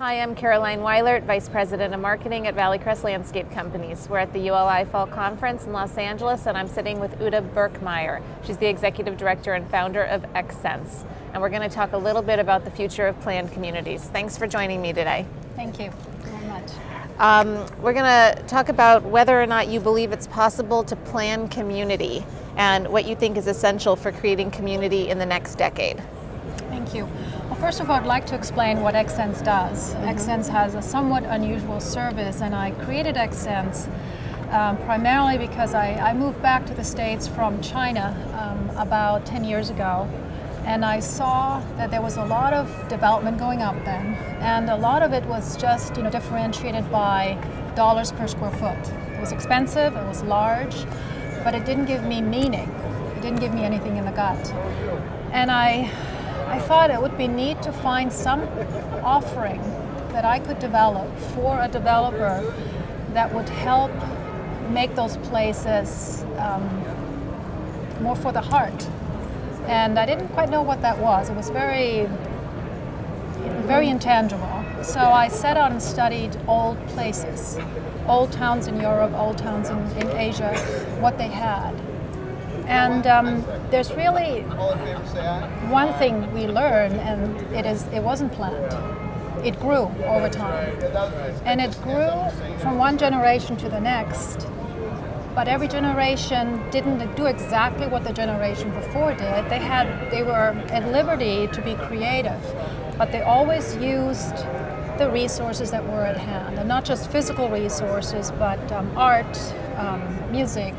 Hi, I'm Caroline Weilert, Vice President of Marketing at ValleyCrest Landscape Companies. We're at the ULI Fall Conference in Los Angeles, and I'm sitting with Uta Birkmayer. She's the Executive Director and founder of Xsense. And we're going to talk a little bit about the future of planned communities. Thanks for joining me today. Thank you very much. We're going to talk about whether or not you believe it's possible to plan community and what you think is essential for creating community in the next decade. Thank you. Well, first of all, I'd like to explain what Xsense does. Xsense has a somewhat unusual service, and I created Xsense primarily because I moved back to the States from China about 10 years ago, and I saw that there was a lot of development going up then, and a lot of it was just differentiated by dollars per square foot. It was expensive, it was large, but it didn't give me meaning. It didn't give me anything in the gut. And I thought it would be neat to find some offering that I could develop for a developer that would help make those places more for the heart. And I didn't quite know what that was. It was very intangible. So I set out and studied old places, old towns in Europe, old towns in Asia, what they had. And there's really one thing we learned, and it wasn't planned. It grew over time. And it grew from one generation to the next, but every generation didn't do exactly what the generation before did. They were at liberty to be creative, but they always used the resources that were at hand, and not just physical resources, but art, music,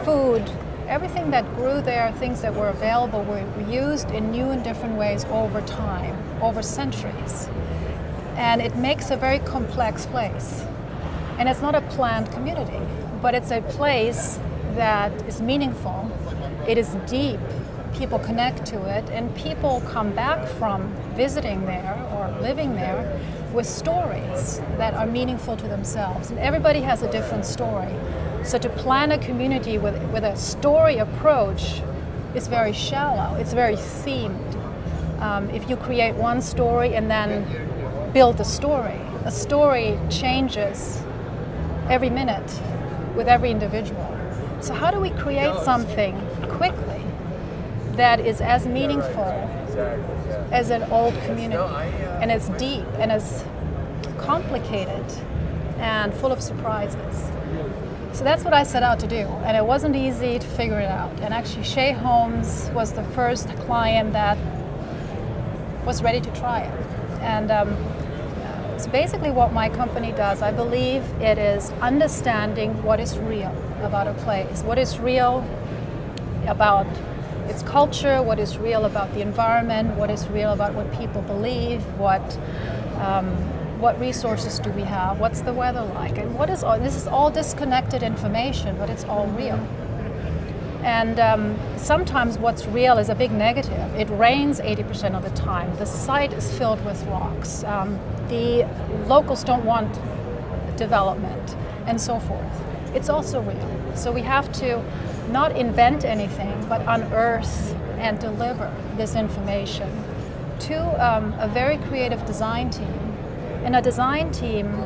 food. Everything that grew there, things that were available, were used in new and different ways over time, over centuries. And it makes a very complex place. And it's not a planned community, but it's a place that is meaningful. It is deep. People connect to it, and people come back from visiting there or living there with stories that are meaningful to themselves. And everybody has a different story. So to plan a community with a story approach is very shallow. It's very themed. If you create one story and then build a story changes every minute with every individual. So how do we create something quickly that is as meaningful as an old community, and as deep and as complicated and full of surprises? So that's what I set out to do, and it wasn't easy to figure it out. And actually, Shea Homes was the first client that was ready to try it. And so basically what my company does, I believe it is understanding what is real about a place, what is real about its culture, what is real about the environment, what is real about what people believe, what resources do we have, what's the weather like, and this is all disconnected information, but it's all real. And sometimes what's real is a big negative. It rains 80% of the time. The site is filled with rocks. The locals don't want development, and so forth. It's also real. So we have to not invent anything, but unearth and deliver this information to a very creative design team. And a design team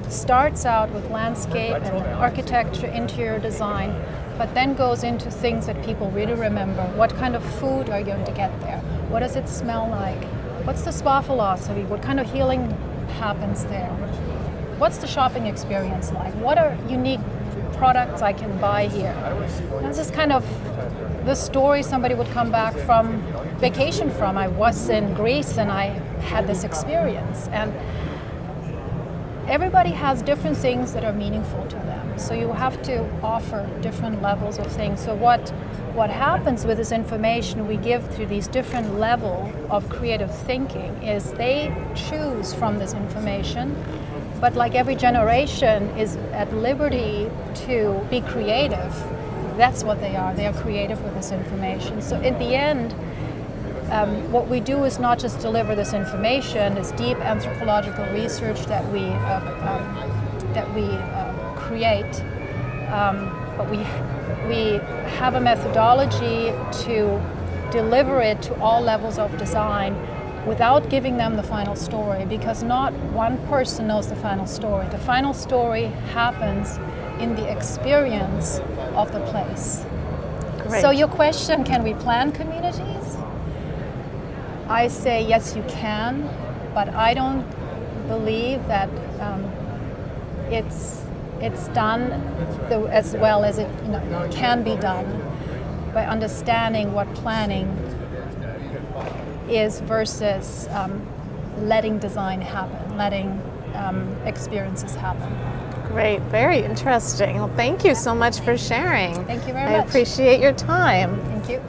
starts out with landscape and architecture, interior design, but then goes into things that people really remember. What kind of food are you going to get there? What does it smell like? What's the spa philosophy? What kind of healing happens there? What's the shopping experience like? What are unique products I can buy here? This is kind of the story somebody would come back from vacation from. I was in Greece and I had this experience. And everybody has different things that are meaningful to them. So you have to offer different levels of things. So what happens with this information we give through these different levels of creative thinking is they choose from this information, but like every generation is at liberty to be creative. That's what they are. They are creative with this information. So in the end, what we do is not just deliver this information, this deep anthropological research that we create, but we have a methodology to deliver it to all levels of design without giving them the final story, because not one person knows the final story. The final story happens in the experience of the place. Great. So your question, can we plan communities? I say yes, you can, but I don't believe that it's done as well as it can be done by understanding what planning is versus letting design happen, letting experiences happen. Great, very interesting. Well, thank you so much for sharing. Thank you very much. I appreciate your time. Thank you.